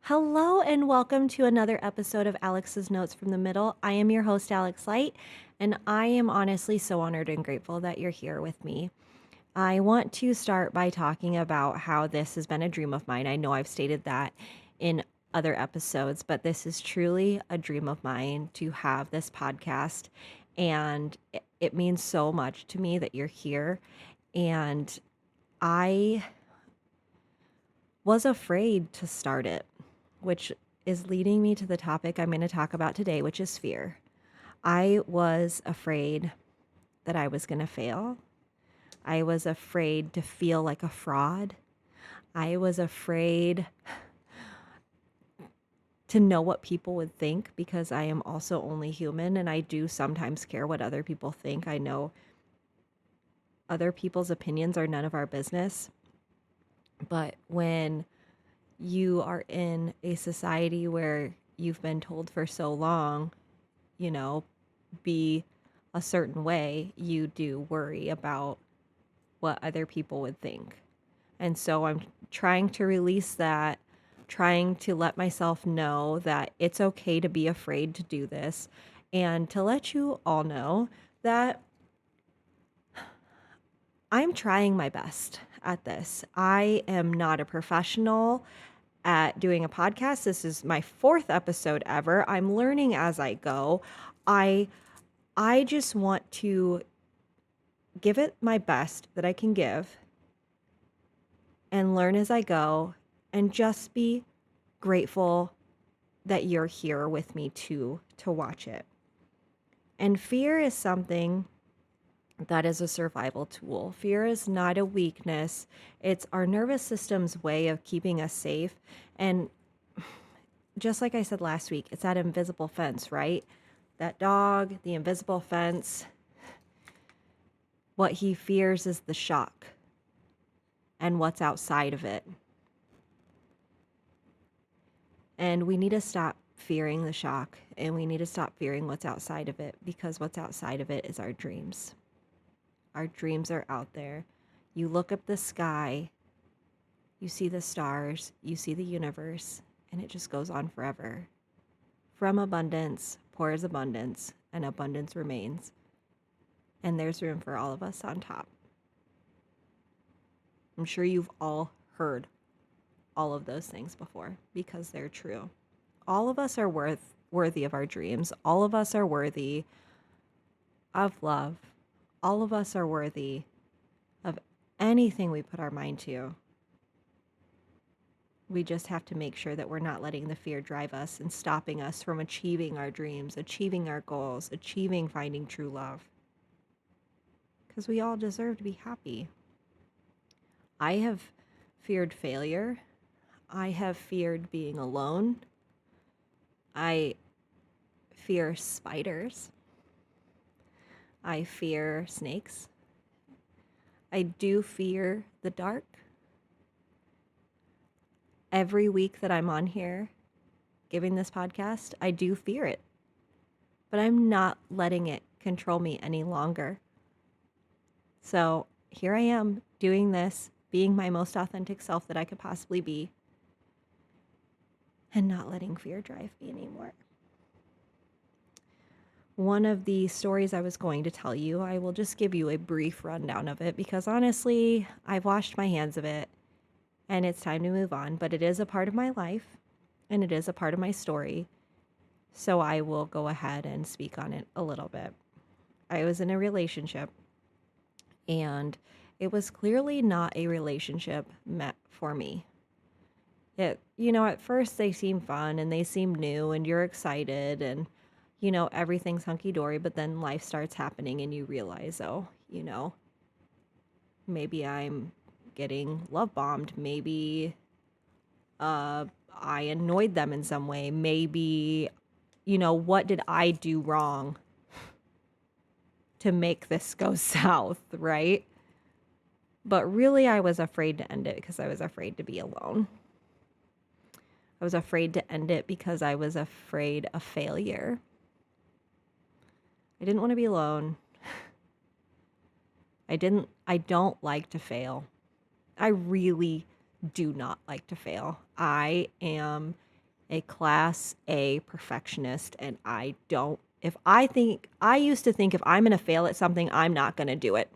Hello and welcome to another episode of Alex's Notes from the Middle. I am your host, Alex Light, and I am honestly so honored and grateful that you're here with me. I want to start by talking about how this has been a dream of mine. I know I've stated that in other episodes, but this is truly a dream of mine to have this podcast, and it means so much to me that you're here. And I was afraid to start it, which is leading me to the topic I'm going to talk about today, which is fear. I was afraid that I was going to fail. I was afraid to feel like a fraud. I was afraid to know what people would think because I am also only human and I do sometimes care what other people think. I know other people's opinions are none of our business. But when you are in a society where you've been told for so long, be a certain way, you do worry about what other people would think. And so I'm trying to release that, trying to let myself know that it's okay to be afraid to do this, and to let you all know that I'm trying my best at this. I am not a professional at doing a podcast. This is my fourth episode ever. I'm learning as I go. I just want to give it my best that I can give and learn as I go and just be grateful that you're here with me to watch it. And fear is something that is a survival tool. Fear is not a weakness. It's our nervous system's way of keeping us safe. And just like I said last week, it's that invisible fence, right? That dog, the invisible fence. What he fears is the shock and what's outside of it. And we need to stop fearing the shock, and we need to stop fearing what's outside of it, because what's outside of it is our dreams. Our dreams are out there. You look up the sky, you see the stars, you see the universe, and it just goes on forever. From abundance pours abundance, and abundance remains. And there's room for all of us on top. I'm sure you've all heard all of those things before because they're true. All of us are worthy of our dreams. All of us are worthy of love. All of us are worthy of anything we put our mind to. We just have to make sure that we're not letting the fear drive us and stopping us from achieving our dreams, achieving our goals, achieving finding true love. Because we all deserve to be happy. I have feared failure. I have feared being alone. I fear spiders. I fear snakes. I do fear the dark. Every week that I'm on here giving this podcast, I do fear it. But I'm not letting it control me any longer. So here I am doing this, being my most authentic self that I could possibly be, and not letting fear drive me anymore. One of the stories I was going to tell you, I will just give you a brief rundown of it because honestly, I've washed my hands of it and it's time to move on, but it is a part of my life and it is a part of my story. So I will go ahead and speak on it a little bit. I was in a relationship and it was clearly not a relationship meant for me. At first they seem fun and they seem new and you're excited and, everything's hunky-dory, but then life starts happening and you realize, maybe I'm getting love bombed. Maybe I annoyed them in some way. Maybe, what did I do wrong to make this go south, right? But really, I was afraid to end it because I was afraid to be alone. I was afraid to end it because I was afraid of failure. I didn't want to be alone. I don't like to fail. I really do not like to fail. I am a class A perfectionist, and I used to think if I'm going to fail at something, I'm not going to do it.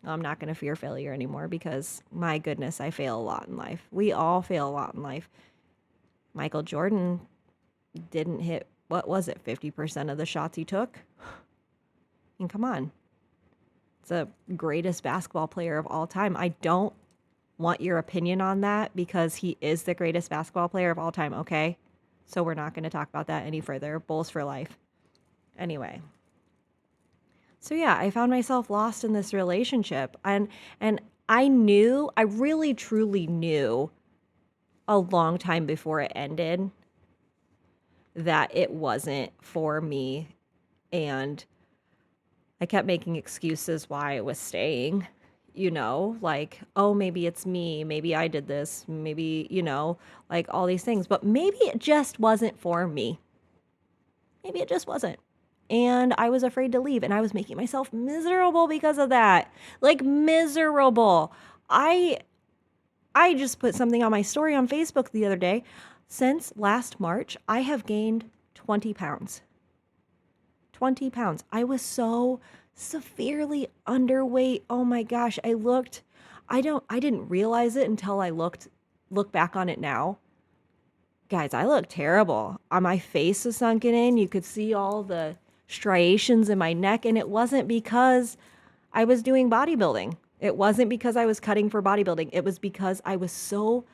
I'm not going to fear failure anymore because my goodness, I fail a lot in life. We all fail a lot in life. Michael Jordan didn't hit, what was it, 50% of the shots he took? I mean, come on. It's the greatest basketball player of all time. I don't want your opinion on that because he is the greatest basketball player of all time, okay? So we're not going to talk about that any further. Bulls for life. Anyway. So yeah, I found myself lost in this relationship, and I really truly knew a long time before it ended that it wasn't for me, and I kept making excuses why I was staying, like, oh, maybe it's me, maybe I did this, maybe, like all these things, but maybe it just wasn't for me. Maybe it just wasn't. And I was afraid to leave, and I was making myself miserable because of that. Like, miserable. I just put something on my story on Facebook the other day. Since last March, I have gained 20 pounds. 20 pounds. I was so severely underweight. Oh my gosh. I didn't realize it until I look back on it now. Guys, I look terrible. My face was sunken in. You could see all the striations in my neck, and it wasn't because I was doing bodybuilding. It wasn't because I was cutting for bodybuilding. It was because I was so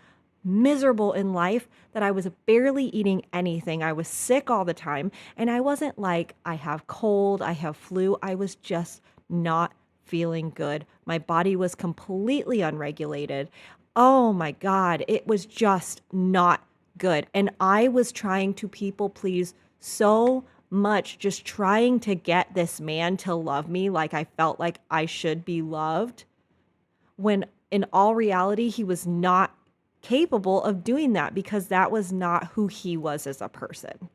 miserable in life that I was barely eating anything. I was sick all the time, and I wasn't like, I have cold, I have flu. I was just not feeling good. My body was completely unregulated. Oh my God, it was just not good. And I was trying to people please so much, just trying to get this man to love me like I felt like I should be loved, when in all reality, he was not capable of doing that because that was not who he was as a person.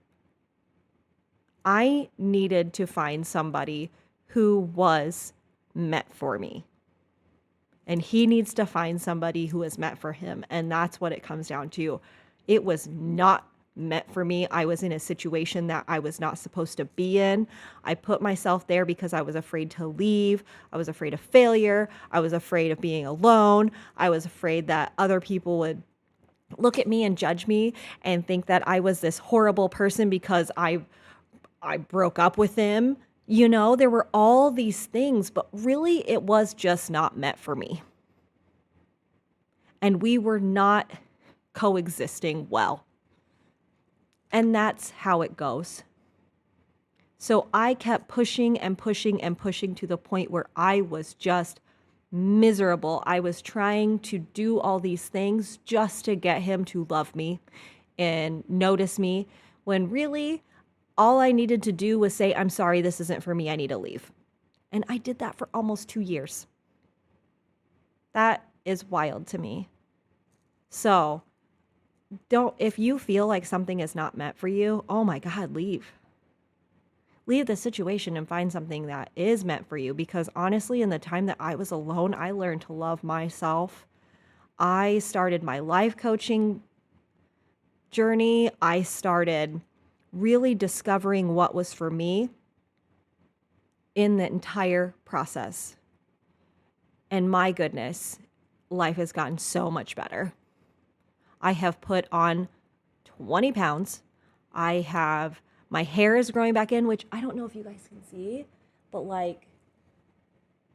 I needed to find somebody who was meant for me. And he needs to find somebody who is meant for him. And that's what it comes down to. It was not meant for me. I was in a situation that I was not supposed to be in. I put myself there because I was afraid to leave. I was afraid of failure. I was afraid of being alone. I was afraid that other people would look at me and judge me and think that I was this horrible person because I broke up with him. There were all these things, but really it was just not meant for me. And we were not coexisting well. And that's how it goes. So I kept pushing and pushing and pushing to the point where I was just miserable. I was trying to do all these things just to get him to love me and notice me, when really all I needed to do was say, I'm sorry, this isn't for me, I need to leave. And I did that for almost 2 years. That is wild to me. So if you feel like something is not meant for you, oh my God, leave. Leave the situation and find something that is meant for you. Because honestly, in the time that I was alone, I learned to love myself. I started my life coaching journey. I started really discovering what was for me in the entire process. And my goodness, life has gotten so much better. I have put on 20 pounds. My hair is growing back in, which I don't know if you guys can see, but like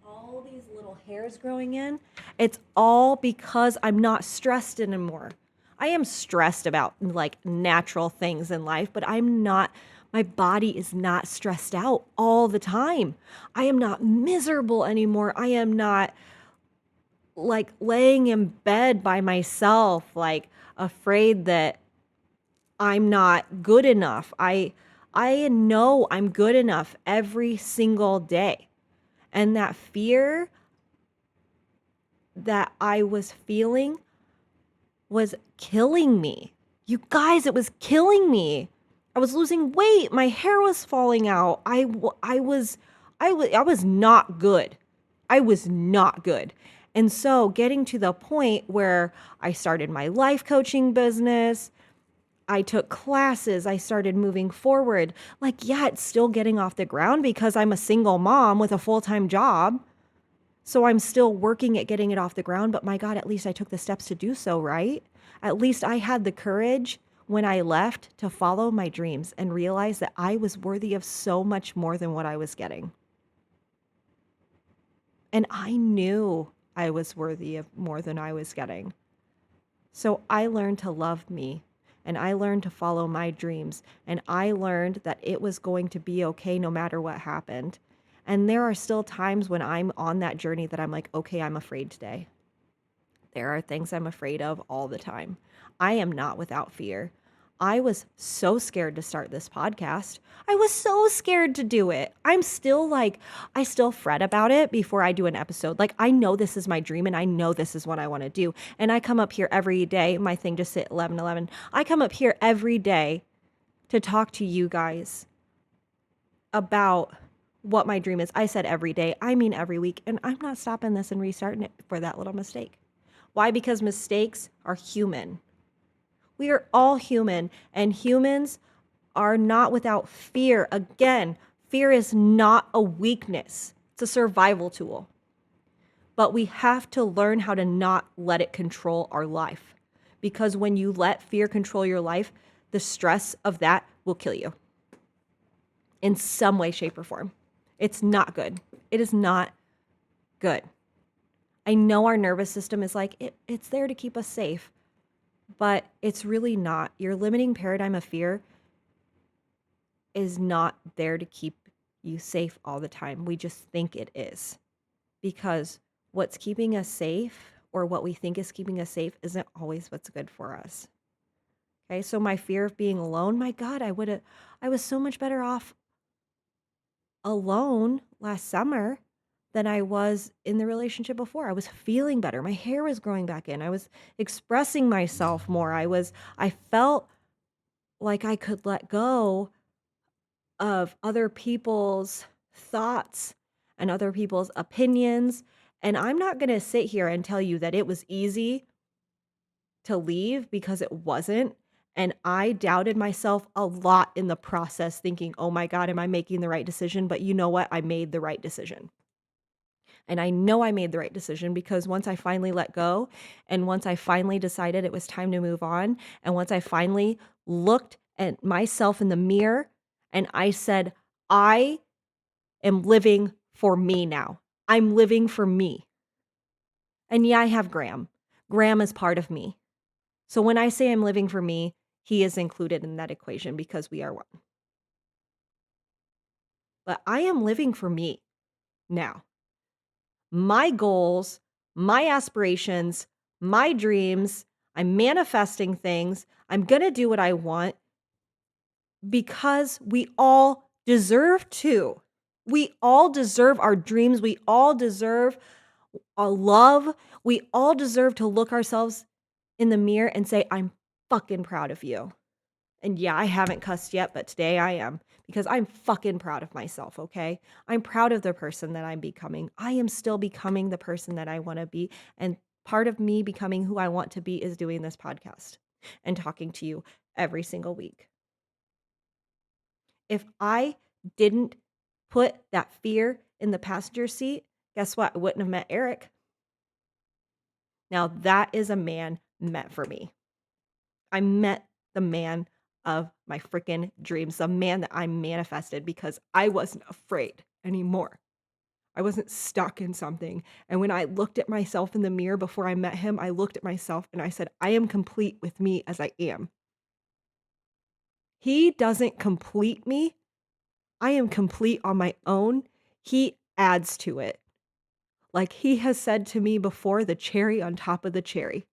all these little hairs growing in, it's all because I'm not stressed anymore. I am stressed about like natural things in life, but my body is not stressed out all the time. I am not miserable anymore. I am not like laying in bed by myself, like afraid that I'm not good enough. I know I'm good enough every single day. And that fear that I was feeling was killing me. You guys, it was killing me. I was losing weight. My hair was falling out. I was not good. I was not good. And so getting to the point where I started my life coaching business, I took classes, I started moving forward. Like, yeah, it's still getting off the ground because I'm a single mom with a full-time job. So I'm still working at getting it off the ground, but my God, at least I took the steps to do so, right? At least I had the courage when I left to follow my dreams and realize that I was worthy of so much more than what I was getting. And I knew I was worthy of more than I was getting. So I learned to love me and I learned to follow my dreams and I learned that it was going to be okay no matter what happened. And there are still times when I'm on that journey that I'm like, okay, I'm afraid today. There are things I'm afraid of all the time. I am not without fear. I was so scared to start this podcast. I was so scared to do it. I'm still like, I still fret about it before I do an episode. Like, I know this is my dream and I know this is what I want to do. And I come up here every day. My thing just hit 11:11. I come up here every day to talk to you guys about what my dream is. I said every day, I mean every week. And I'm not stopping this and restarting it for that little mistake. Why? Because mistakes are human. We are all human, and humans are not without fear. Again, fear is not a weakness, it's a survival tool. But we have to learn how to not let it control our life. Because when you let fear control your life, the stress of that will kill you in some way, shape, or form. It's not good. It is not good. I know our nervous system is like, it's there to keep us safe, but it's really not. Your limiting paradigm of fear is not there to keep you safe all the time. We just think it is, because what's keeping us safe or what we think is keeping us safe isn't always what's good for us. Okay, so my fear of being alone, my God, I was so much better off alone last summer than I was in the relationship before. I was feeling better. My hair was growing back in. I was expressing myself more. I felt like I could let go of other people's thoughts and other people's opinions. And I'm not going to sit here and tell you that it was easy to leave, because it wasn't. And I doubted myself a lot in the process, thinking, oh my God, am I making the right decision? But you know what? I made the right decision. And I know I made the right decision because once I finally let go and once I finally decided it was time to move on, and once I finally looked at myself in the mirror and I said, I am living for me now. I'm living for me. And yeah, I have Graham. Graham is part of me. So when I say I'm living for me, he is included in that equation because we are one. But I am living for me now. My goals, my aspirations, my dreams. I'm manifesting things. I'm going to do what I want because we all deserve to. We all deserve our dreams. We all deserve a love. We all deserve to look ourselves in the mirror and say, I'm fucking proud of you. And yeah, I haven't cussed yet, but today I am, because I'm fucking proud of myself, okay? I'm proud of the person that I'm becoming. I am still becoming the person that I want to be. And part of me becoming who I want to be is doing this podcast and talking to you every single week. If I didn't put that fear in the passenger seat, guess what? I wouldn't have met Eric. Now, that is a man meant for me. I met the man of my freaking dreams, the man that I manifested because I wasn't afraid anymore. I wasn't stuck in something. And when I looked at myself in the mirror before I met him, I looked at myself and I said, I am complete with me as I am. He doesn't complete me. I am complete on my own. He adds to it. Like he has said to me before, the cherry on top of the cherry.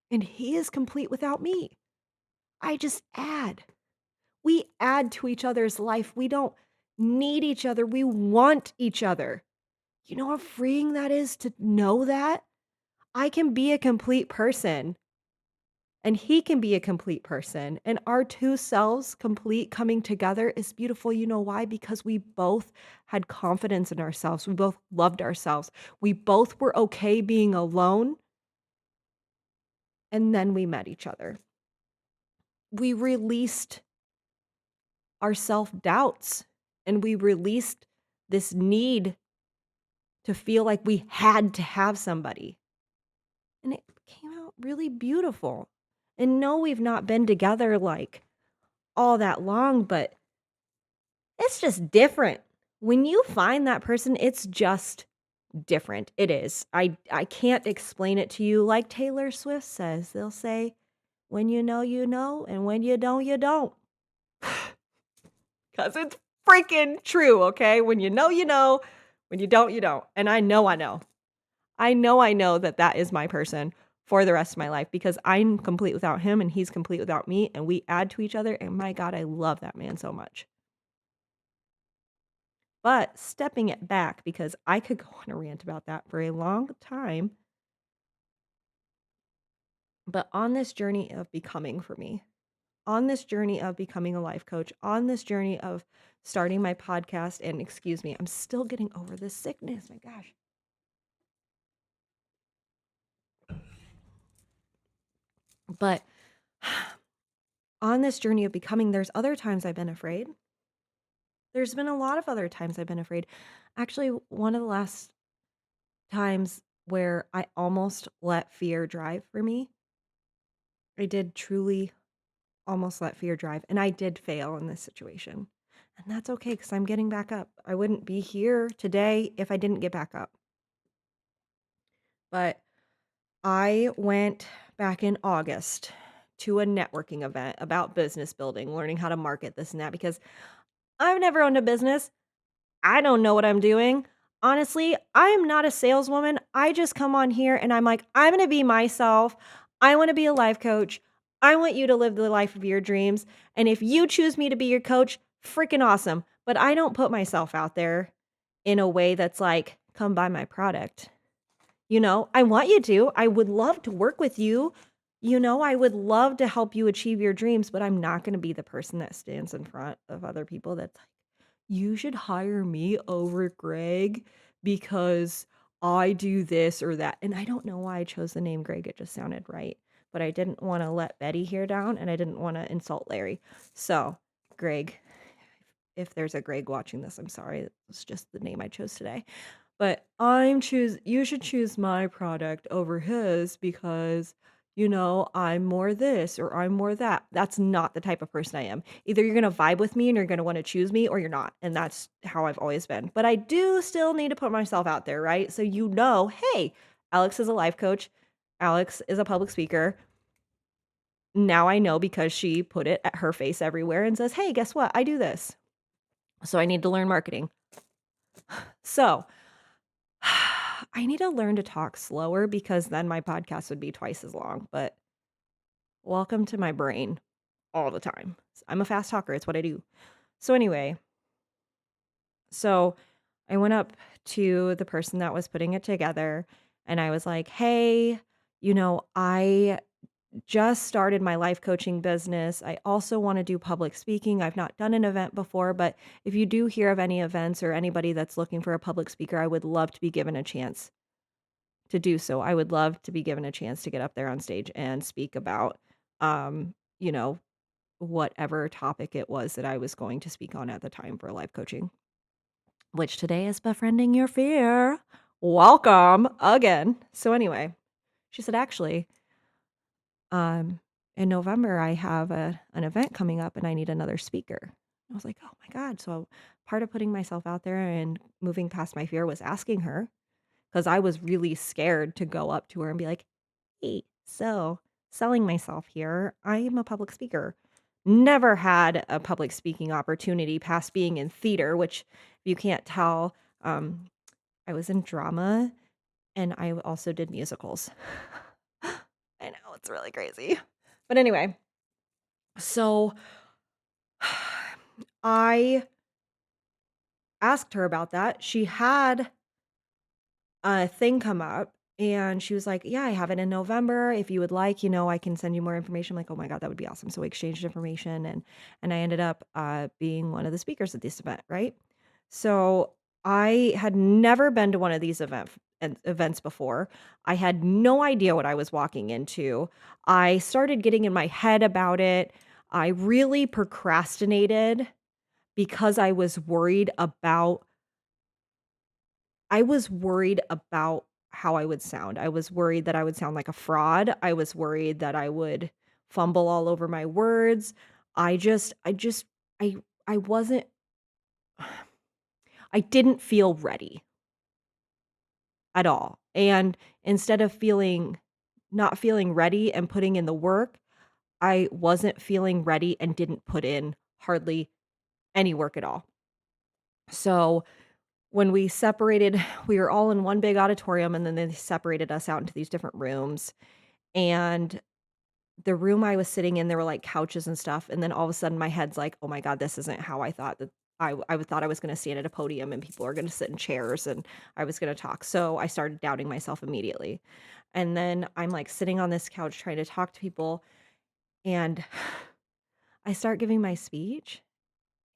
And he is complete without me. I just add. We add to each other's life. We don't need each other. We want each other. You know how freeing that is to know that? I can be a complete person and he can be a complete person, and our two selves complete coming together is beautiful. You know why? Because we both had confidence in ourselves. We both loved ourselves. We both were okay being alone, and then we met each other. We released our self-doubts, and we released this need to feel like we had to have somebody, and it came out really beautiful. And no, we've not been together, like, all that long, but it's just different. When you find that person, it's just different. It is. I can't explain it to you. Like Taylor Swift says, they'll say, "When you know, and when you don't, you don't." 'Cause it's freaking true, okay? When you know, when you don't, you don't. And I know I know. I know that that is my person for the rest of my life because I'm complete without him and he's complete without me, and we add to each other, and my God, I love that man so much. But stepping it back, because I could go on a rant about that for a long time, but on this journey of becoming for me, on this journey of becoming a life coach, on this journey of starting my podcast, and excuse me, I'm still getting over this sickness. My gosh. But on this journey of becoming, there's other times I've been afraid. There's been a lot of other times I've been afraid. Actually, one of the last times where I almost let fear drive for me, I did truly almost let fear drive, and I did fail in this situation. And that's okay because I'm getting back up. I wouldn't be here today if I didn't get back up. But I went back in August to a networking event about business building, learning how to market this and that because I've never owned a business. I don't know what I'm doing. Honestly, I am not a saleswoman. I just come on here and I'm like, I'm going to be myself. I want to be a life coach. I want you to live the life of your dreams. And if you choose me to be your coach, freaking awesome. But I don't put myself out there in a way that's like, come buy my product. I want you to. I would love to work with you. I would love to help you achieve your dreams, but I'm not going to be the person that stands in front of other people that's you should hire me over Greg because I do this or that. And I don't know why I chose the name Greg. It just sounded right. But I didn't want to let Betty here down and I didn't want to insult Larry. So, Greg, if there's a Greg watching this, I'm sorry. It's just the name I chose today. But you should choose my product over his because I'm more this or I'm more that. That's not the type of person I am. Either you're going to vibe with me and you're going to want to choose me or you're not. And that's how I've always been. But I do still need to put myself out there, right? So hey, Alex is a life coach. Alex is a public speaker. Now I know because she put it at her face everywhere and says, "Hey, guess what? I do this." So I need to learn marketing. So I need to learn to talk slower because then my podcast would be twice as long, but welcome to my brain all the time. I'm a fast talker. It's what I do. So anyway, so I went up to the person that was putting it together and I was like, "Hey, I just started my life coaching business. I also want to do public speaking. I've not done an event before, but if you do hear of any events or anybody that's looking for a public speaker, I would love to be given a chance to do so. I would love to be given a chance to get up there on stage and speak about, um, you know, whatever topic it was that I was going to speak on at the time for life coaching, which today is befriending your fear. Welcome again. So anyway, she said, actually, um, in November, I have an event coming up and I need another speaker. I was like, oh my God. So part of putting myself out there and moving past my fear was asking her because I was really scared to go up to her and be like, hey, so selling myself here, I am a public speaker. Never had a public speaking opportunity past being in theater, which if you can't tell, I was in drama and I also did musicals. I know it's really crazy. But anyway, so I asked her about that. She had a thing come up And she was like, yeah, I have it in November. If you would like, I can send you more information. I'm like, oh my God, that would be awesome. So we exchanged information and I ended up being one of the speakers at this event, right? So I had never been to one of these events before. I had no idea what I was walking into. I started getting in my head about it. I really procrastinated because I was worried about how I would sound. I was worried that I would sound like a fraud. I was worried that I would fumble all over my words. I I wasn't I didn't feel ready at all. And instead of not feeling ready and putting in the work, I wasn't feeling ready and didn't put in hardly any work at all. So when we separated, we were all in one big auditorium and then they separated us out into these different rooms. And the room I was sitting in, there were like couches and stuff. And then all of a sudden my head's like, oh my God, this isn't how I thought that I thought I was going to stand at a podium and people are going to sit in chairs and I was going to talk. So I started doubting myself immediately. And then I'm like sitting on this couch trying to talk to people and I start giving my speech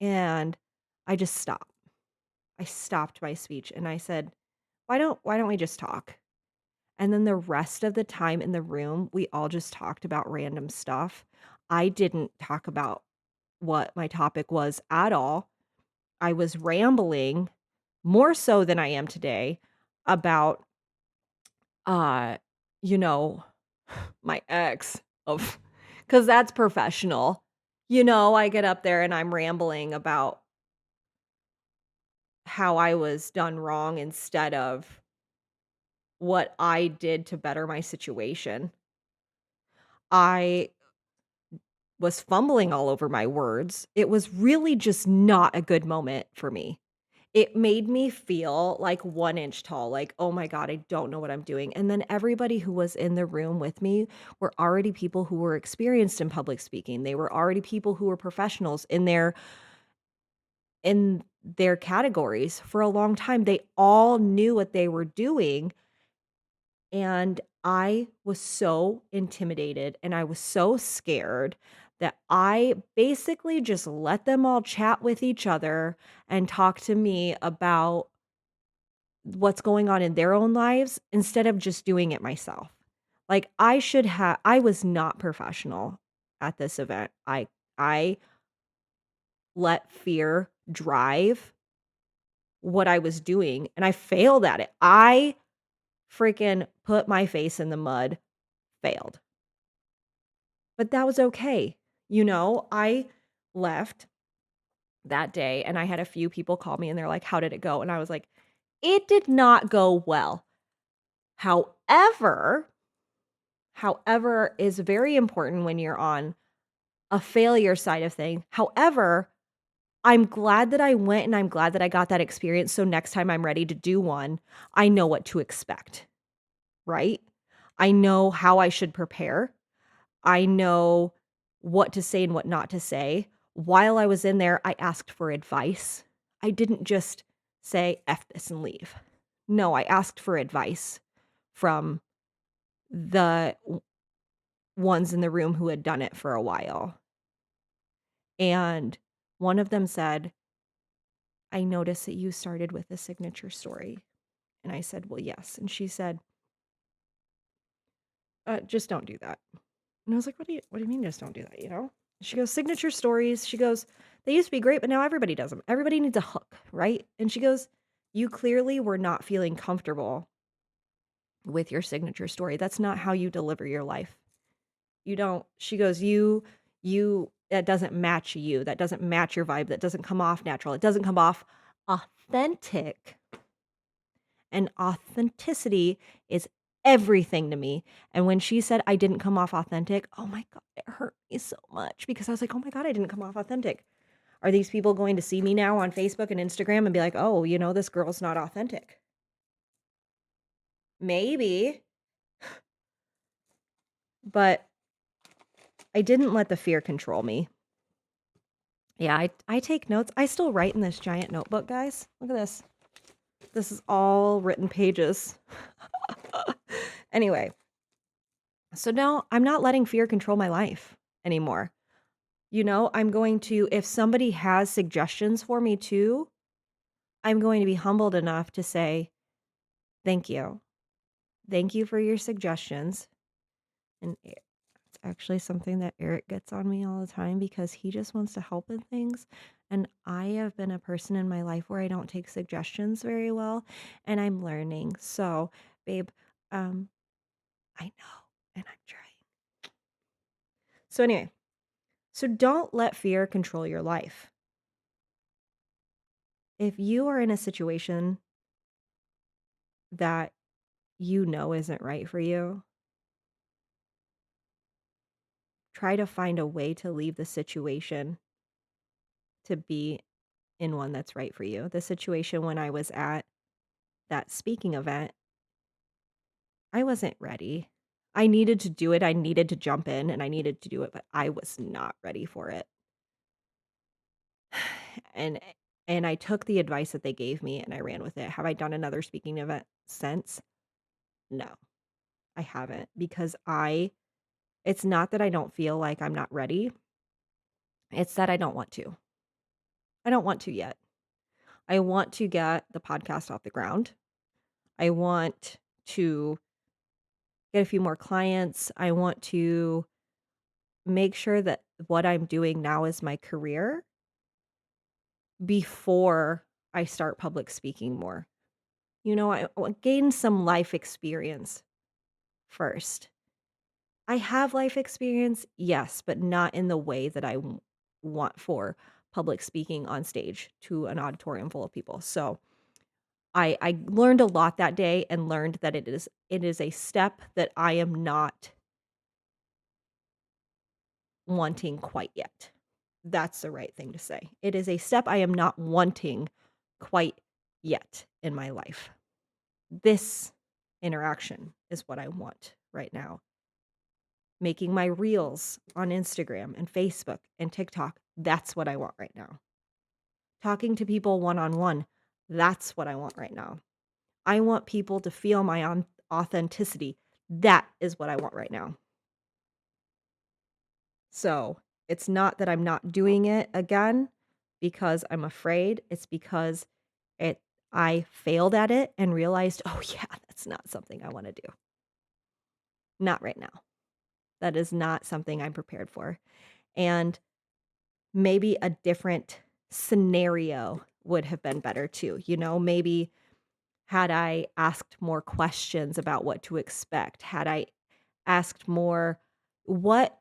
and I just stop. I stopped my speech and I said, why don't we just talk? And then the rest of the time in the room, we all just talked about random stuff. I didn't talk about what my topic was at all. I was rambling more so than I am today about uh you know my ex of cuz that's professional. I get up there and I'm rambling about how I was done wrong instead of what I did to better my situation. I was fumbling all over my words. It was really just not a good moment for me. It made me feel like 1 inch tall, like, "Oh my god, I don't know what I'm doing." And then everybody who was in the room with me were already people who were experienced in public speaking. They were already people who were professionals in their categories for a long time. They all knew what they were doing. And I was so intimidated and I was so scared that I basically just let them all chat with each other and talk to me about what's going on in their own lives instead of just doing it myself. Like I was not professional at this event. I let fear drive what I was doing and I failed at it. I freaking put my face in the mud, failed. But that was okay. I left that day and I had a few people call me and they're like, "How did it go?" And I was like, "It did not go well." However, is very important when you're on a failure side of thing. However, I'm glad that I went and I'm glad that I got that experience so next time I'm ready to do one, I know what to expect, right? I know how I should prepare. I know what to say and what not to say. While I was in there, I asked for advice. I didn't just say F this and leave. No, I asked for advice from the ones in the room who had done it for a while. And one of them said, "I noticed that you started with a signature story." And I said, "Well, yes." And she said, "Just don't do that." And I was like, what do you mean just don't do that, She goes, "Signature stories." She goes, "They used to be great, but now everybody does them. Everybody needs a hook, right?" And she goes, "You clearly were not feeling comfortable with your signature story. That's not how you deliver your life. You don't." She goes, "You that doesn't match you. That doesn't match your vibe. That doesn't come off natural. It doesn't come off authentic." And authenticity is everything to me. And when she said I didn't come off authentic, oh my God, it hurt me so much because I was like, oh my God, I didn't come off authentic. Are these people going to see me now on Facebook and Instagram and be like, oh, this girl's not authentic? Maybe, but I didn't let the fear control me. Yeah, I take notes. I still write in this giant notebook, guys. Look at this. This is all written pages. Anyway, so now I'm not letting fear control my life anymore. I'm going to, if somebody has suggestions for me too, I'm going to be humbled enough to say, thank you. Thank you for your suggestions. And it's actually something that Eric gets on me all the time because he just wants to help in things. And I have been a person in my life where I don't take suggestions very well, and I'm learning. So, babe, um, I know, and I'm trying. So, anyway, so don't let fear control your life. If you are in a situation that you know isn't right for you, try to find a way to leave the situation to be in one that's right for you. The situation when I was at that speaking event, I wasn't ready. I needed to do it. I needed to jump in and I needed to do it, but I was not ready for it. And and I took the advice that they gave me and I ran with it. Have I done another speaking event since? No, I haven't because it's not that I don't feel like I'm not ready. It's that I don't want to. I don't want to yet. I want to get the podcast off the ground. I want to get a few more clients. I want to make sure that what I'm doing now is my career before I start public speaking more. I want gain some life experience first. I have life experience, yes, but not in the way that I want for public speaking on stage to an auditorium full of people. So I learned a lot that day and learned that it is a step that I am not wanting quite yet. That's the right thing to say. It is a step I am not wanting quite yet in my life. This interaction is what I want right now. Making my reels on Instagram and Facebook and TikTok, that's what I want right now. Talking to people one on one, that's what I want right now. I want people to feel my authenticity. That is what I want right now. So it's not that I'm not doing it again because I'm afraid. It's because it I failed at it and realized, oh yeah, that's not something I want to do. Not right now. That is not something I'm prepared for. And maybe a different scenario would have been better too. Maybe had I asked more questions about what to expect, had I asked more, what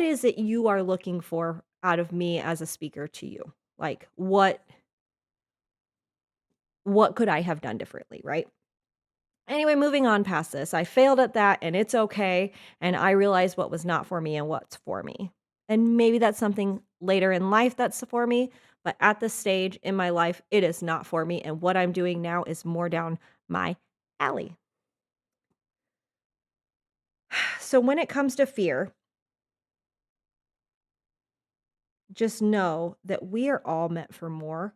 is it you are looking for out of me as a speaker to you? Like what could I have done differently, right? Anyway, moving on past this, I failed at that and it's okay. And I realized what was not for me and what's for me. And maybe that's something later in life that's for me. But at this stage in my life, it is not for me. And what I'm doing now is more down my alley. So when it comes to fear, just know that we are all meant for more.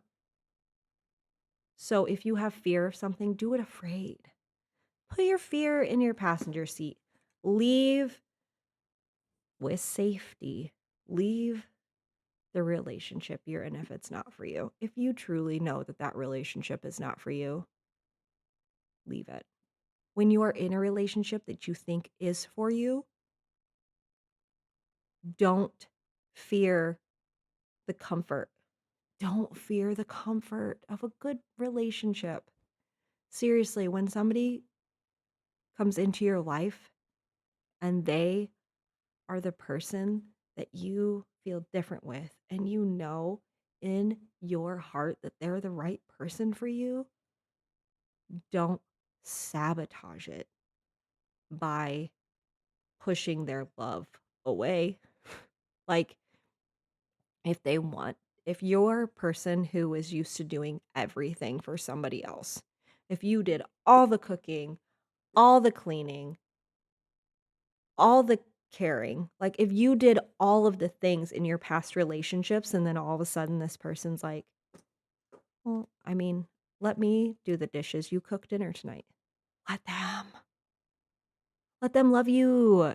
So if you have fear of something, do it afraid. Put your fear in your passenger seat. Leave with safety. Leave the relationship you're in if it's not for you. If you truly know that that relationship is not for you, leave it. When you are in a relationship that you think is for you, don't fear the comfort. Don't fear the comfort of a good relationship. Seriously, when somebody comes into your life and they are the person that you feel different with, and you know in your heart that they're the right person for you, don't sabotage it by pushing their love away. Like, if they want, if you're a person who is used to doing everything for somebody else, if you did all the cooking, all the cleaning, all the caring, like if you did all of the things in your past relationships and then all of a sudden this person's like, well, I mean, let me do the dishes. You cook dinner tonight. Let them. Let them love you.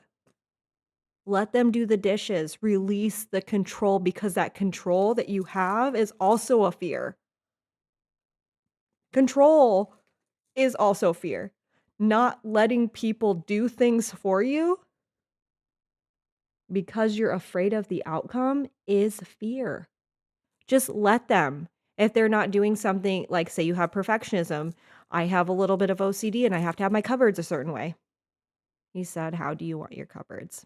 Let them do the dishes. Release the control because that control that you have is also a fear. Control is also fear. Not letting people do things for you because you're afraid of the outcome is fear. Just let them. If they're not doing something, like say you have perfectionism, I have a little bit of OCD and I have to have my cupboards a certain way. He said, "How do you want your cupboards?"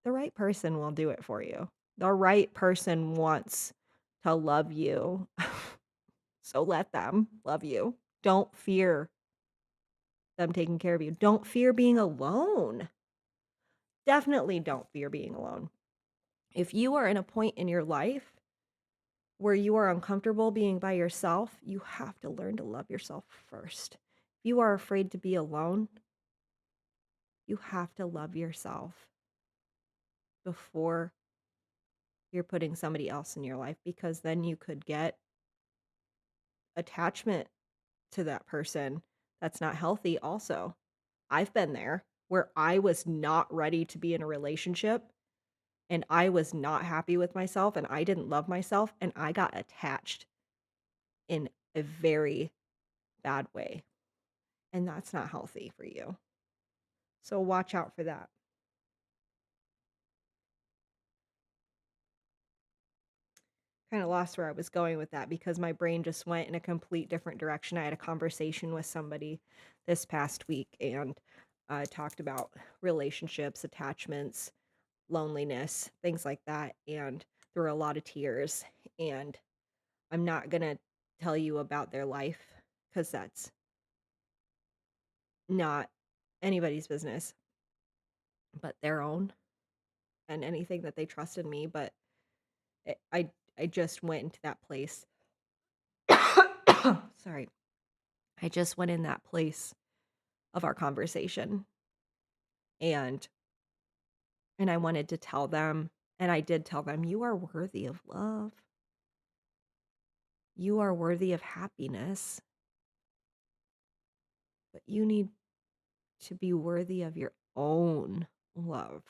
The right person will do it for you. The right person wants to love you. So let them love you. Don't fear them taking care of you. Don't fear being alone. Definitely don't fear being alone. If you are in a point in your life where you are uncomfortable being by yourself, you have to learn to love yourself first. If you are afraid to be alone, you have to love yourself before you're putting somebody else in your life, because then you could get attachment to that person that's not healthy also. I've been there where I was not ready to be in a relationship and I was not happy with myself and I didn't love myself and I got attached in a very bad way. And that's not healthy for you. So watch out for that. Kind of lost where I was going with that because my brain just went in a complete different direction. I had a conversation with somebody this past week and talked about relationships, attachments, loneliness, things like that. And there were a lot of tears. And I'm not going to tell you about their life because that's not anybody's business but their own, and anything that they trust in me. But it, I just went into that place. Sorry. I just went in that place of our conversation and I wanted to tell them, and I did tell them, you are worthy of love. You are worthy of happiness. But you need to be worthy of your own love.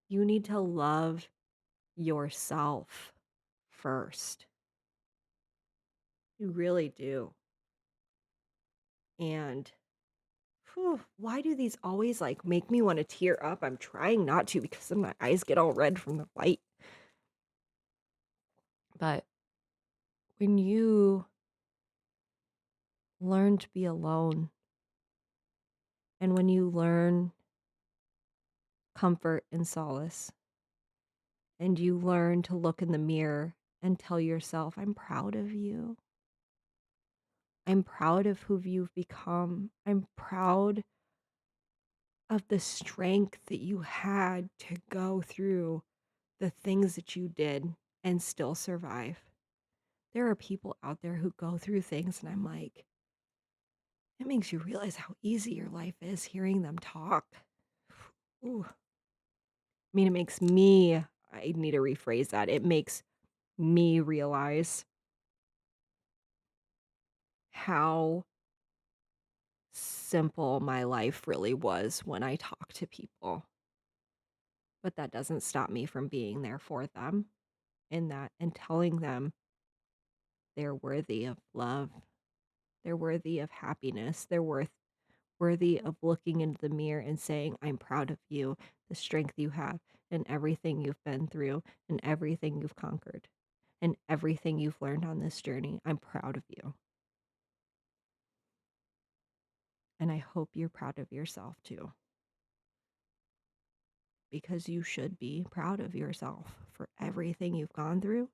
You need to love yourself first. You really do. And whew, why do these always like make me want to tear up? I'm trying not to because then my eyes get all red from the light. But when you learn to be alone and when you learn comfort and solace and you learn to look in the mirror and tell yourself, I'm proud of you. I'm proud of who you've become. I'm proud of the strength that you had to go through the things that you did and still survive. There are people out there who go through things, and I'm like, it makes you realize how easy your life is hearing them talk. Ooh. I mean, it makes me, I need to rephrase that. It makes me realize how simple my life really was when I talk to people. But that doesn't stop me from being there for them in that and telling them they're worthy of love. They're worthy of happiness. They're worthy of looking into the mirror and saying, I'm proud of you, the strength you have, and everything you've been through, and everything you've conquered, and everything you've learned on this journey. I'm proud of you. And I hope you're proud of yourself too, because you should be proud of yourself for everything you've gone through.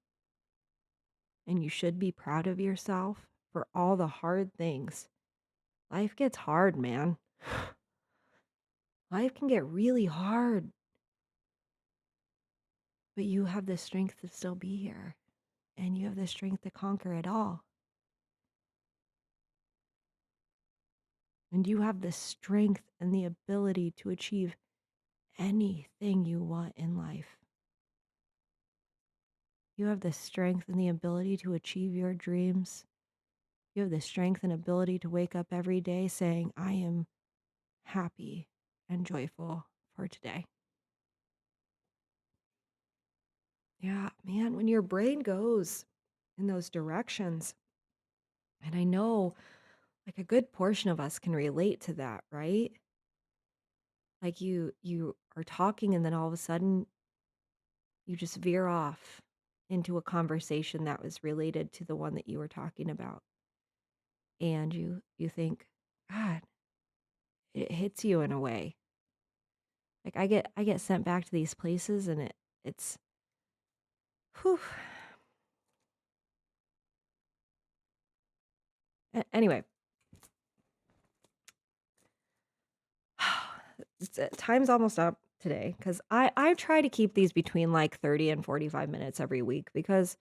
And you should be proud of yourself for all the hard things. Life gets hard, man. Life can get really hard, but you have the strength to still be here, and you have the strength to conquer it all. And you have the strength and the ability to achieve anything you want in life. You have the strength and the ability to achieve your dreams. You have the strength and ability to wake up every day saying, I am happy and joyful for today. Yeah, man, when your brain goes in those directions, and I know like a good portion of us can relate to that, right? Like you are talking and then all of a sudden you just veer off into a conversation that was related to the one that you were talking about. And you think, God, it hits you in a way. Like I get sent back to these places and it's whew. Anyway, time's almost up today because I try to keep these between like 30 and 45 minutes every week because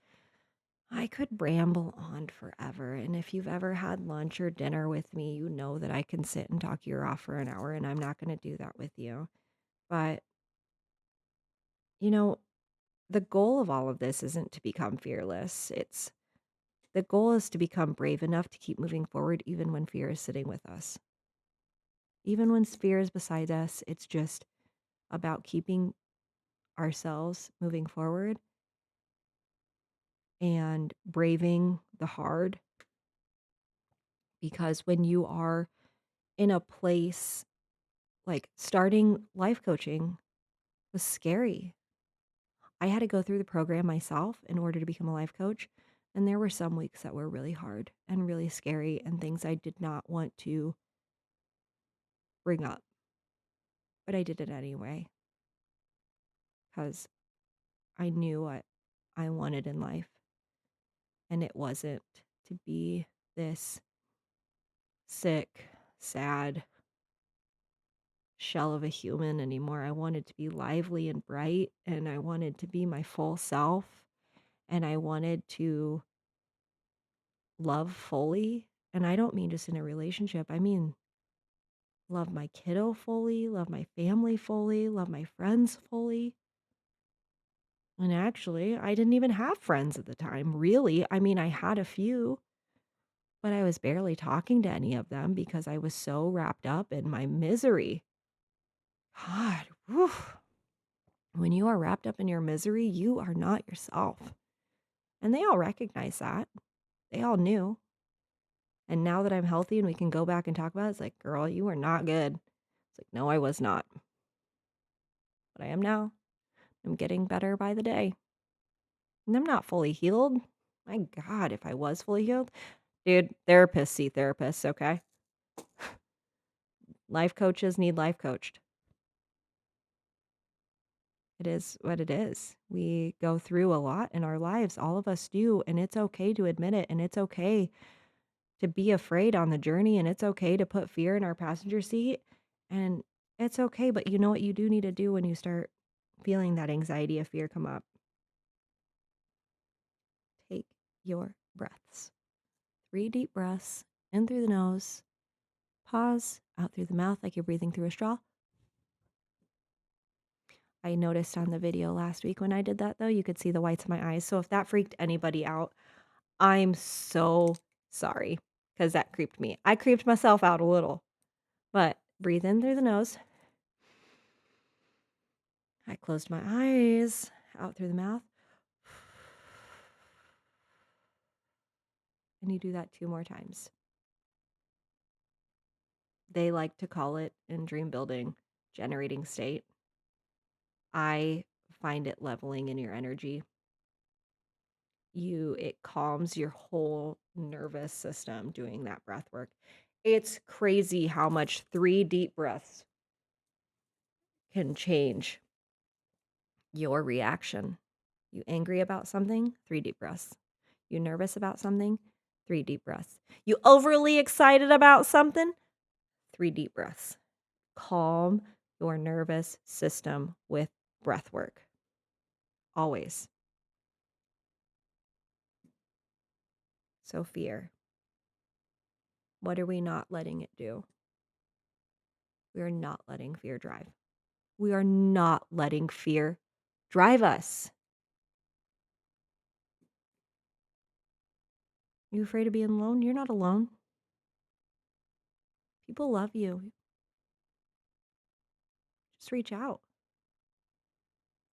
I could ramble on forever. And if you've ever had lunch or dinner with me, you know that I can sit and talk your ear off for an hour, and I'm not going to do that with you. But, you know, the goal of all of this isn't to become fearless. The goal is to become brave enough to keep moving forward, even when fear is sitting with us. Even when fear is beside us, it's just about keeping ourselves moving forward and braving the hard. Because when you are in a place like starting life coaching was scary. I had to go through the program myself in order to become a life coach. And there were some weeks that were really hard and really scary and things I did not want to bring up. But I did it anyway because I knew what I wanted in life. And it wasn't to be this sick, sad shell of a human anymore. I wanted to be lively and bright, and I wanted to be my full self, and I wanted to love fully. And I don't mean just in a relationship. I mean love my kiddo fully, love my family fully, love my friends fully. And actually, I didn't even have friends at the time, really. I mean, I had a few, but I was barely talking to any of them because I was so wrapped up in my misery. God, whew. When you are wrapped up in your misery, you are not yourself. And they all recognize that. They all knew. And now that I'm healthy and we can go back and talk about it, it's like, girl, you were not good. It's like, no, I was not. But I am now. I'm getting better by the day. And I'm not fully healed. My God, if I was fully healed, dude, therapists see therapists, okay? Life coaches need life coached. It is what it is. We go through a lot in our lives. All of us do. And it's okay to admit it. And it's okay to be afraid on the journey. And it's okay to put fear in our passenger seat. And it's okay. But you know what you do need to do when you start feeling that anxiety or fear come up? Take your breaths. 3 deep breaths in through the nose. Pause out through the mouth like you're breathing through a straw. I noticed on the video last week when I did that, though, you could see the whites of my eyes. So if that freaked anybody out, I'm so sorry because that creeped me. I creeped myself out a little, but breathe in through the nose. I closed my eyes out through the mouth. And you do that 2 more times. They like to call it in dream building generating state. I find it leveling in your energy. It calms your whole nervous system doing that breath work. It's crazy how much 3 deep breaths can change your reaction. You angry about something? 3 deep breaths. You nervous about something? 3 deep breaths. You overly excited about something? 3 deep breaths. Calm your nervous system with breath work. Always. So fear. What are we not letting it do? We are not letting fear drive. We are not letting fear drive us. You afraid of being alone? You're not alone. People love you. Just reach out.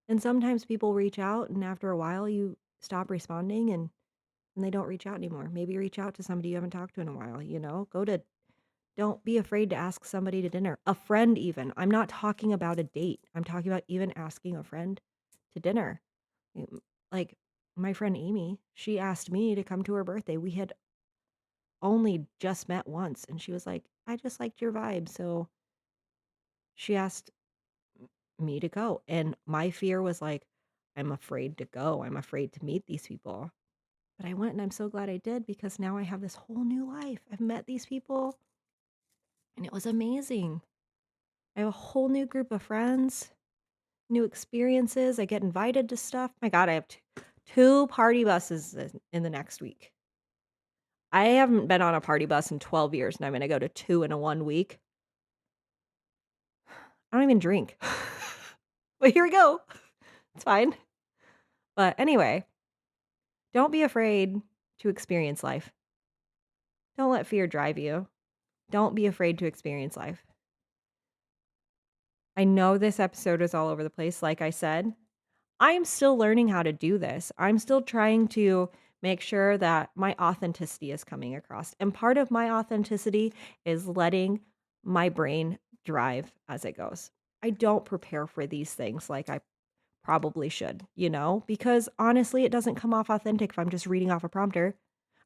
And sometimes people reach out, and after a while, you stop responding and they don't reach out anymore. Maybe reach out to somebody you haven't talked to in a while, you know? Don't be afraid to ask somebody to dinner, a friend even. I'm not talking about a date. I'm talking about even asking a friend to dinner. Mm, Like my friend Amy, she asked me to come to her birthday. We had only just met once, and she was like, I just liked your vibe. So she asked me to go. And my fear was like, I'm afraid to go. I'm afraid to meet these people. But I went and I'm so glad I did because now I have this whole new life. I've met these people and it was amazing. I have a whole new group of friends, new experiences. I get invited to stuff. My God, I have two party buses in the next week. I haven't been on a party bus in 12 years and I'm going to go to two in a 1 week. I don't even drink. But here we go. It's fine. But anyway, don't be afraid to experience life. Don't let fear drive you. Don't be afraid to experience life. I know this episode is all over the place, like I said. I am still learning how to do this. I'm still trying to make sure that my authenticity is coming across. And part of my authenticity is letting my brain drive as it goes. I don't prepare for these things like I probably should, because honestly, it doesn't come off authentic if I'm just reading off a prompter.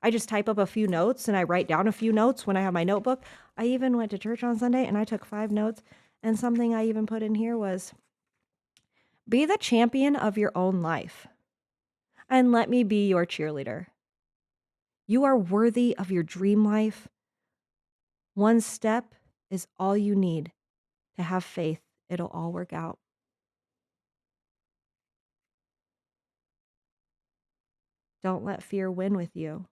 I just type up a few notes and I write down a few notes when I have my notebook. I even went to church on Sunday and I took 5 notes. And something I even put in here was be the champion of your own life and let me be your cheerleader. You are worthy of your dream life. One step is all you need to have faith. It'll all work out. Don't let fear win with you.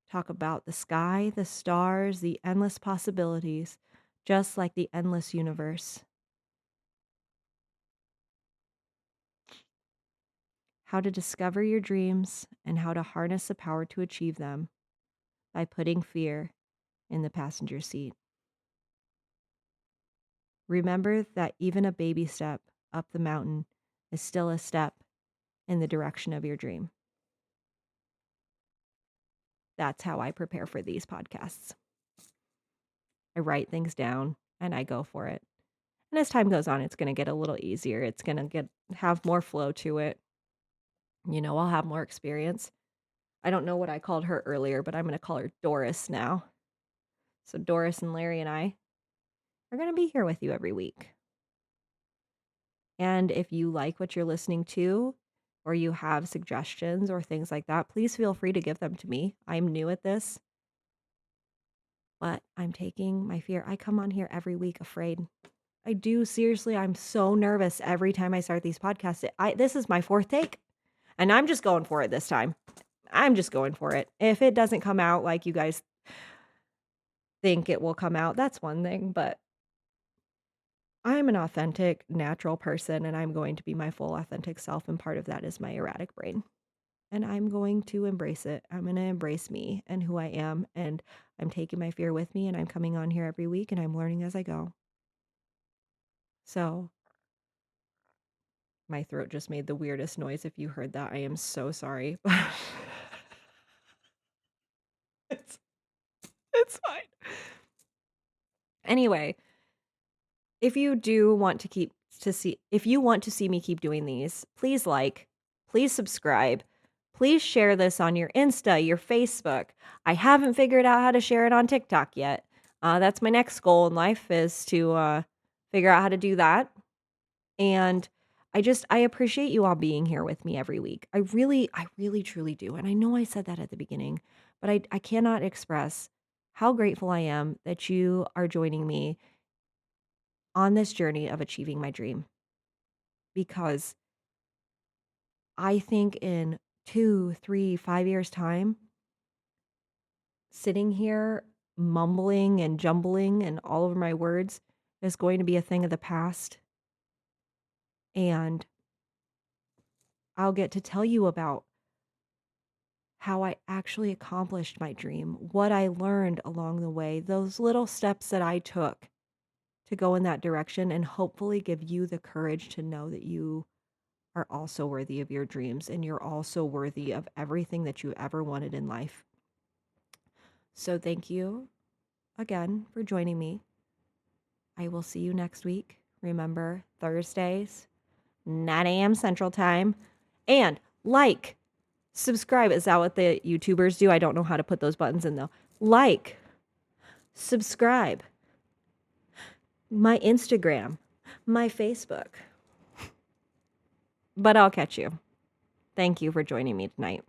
Talk about the sky, the stars, the endless possibilities, just like the endless universe. How to discover your dreams and how to harness the power to achieve them by putting fear in the passenger seat. Remember that even a baby step up the mountain is still a step in the direction of your dream. That's how I prepare for these podcasts. I write things down and I go for it. And as time goes on, it's going to get a little easier. It's going to have more flow to it. I'll have more experience. I don't know what I called her earlier, but I'm going to call her Doris now. So Doris and Larry and I are going to be here with you every week. And if you like what you're listening to, or you have suggestions or things like that, please feel free to give them to me. I'm new at this, but I'm taking my fear. I come on here every week afraid. I do, seriously. I'm so nervous every time I start these podcasts. This is my 4th take, and I'm just going for it this time. I'm just going for it. If it doesn't come out like you guys think it will come out, that's one thing, but I'm an authentic, natural person, and I'm going to be my full authentic self, and part of that is my erratic brain. And I'm going to embrace it. I'm going to embrace me and who I am, and I'm taking my fear with me, and I'm coming on here every week, and I'm learning as I go. So my throat just made the weirdest noise. If you heard that, I am so sorry. it's, it's fine. Anyway, if you do want if you want to see me keep doing these, please please subscribe, please share this on your Insta, your Facebook. I haven't figured out how to share it on TikTok yet. That's my next goal in life is to figure out how to do that. And I appreciate you all being here with me every week. I really truly do. And I know I said that at the beginning, but I cannot express how grateful I am that you are joining me on this journey of achieving my dream. Because I think in 2, 3, 5 years' time, sitting here mumbling and jumbling and all over my words is going to be a thing of the past. And I'll get to tell you about how I actually accomplished my dream, what I learned along the way, those little steps that I took to go in that direction, and hopefully give you the courage to know that you are also worthy of your dreams and you're also worthy of everything that you ever wanted in life. So thank you again for joining me. I will see you next week. Remember, Thursdays, 9 a.m. Central Time. And like, subscribe. Is that what the YouTubers do? I don't know how to put those buttons in though. Like, subscribe. My Instagram, my Facebook. But I'll catch you. Thank you for joining me tonight.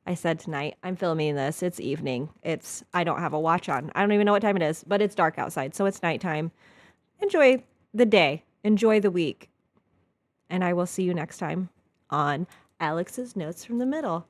I said tonight. I'm filming this. It's evening. I don't have a watch on. I don't even know what time it is, but it's dark outside, so it's nighttime. Enjoy the day. Enjoy the week. And I will see you next time on Alex's Notes from the Middle.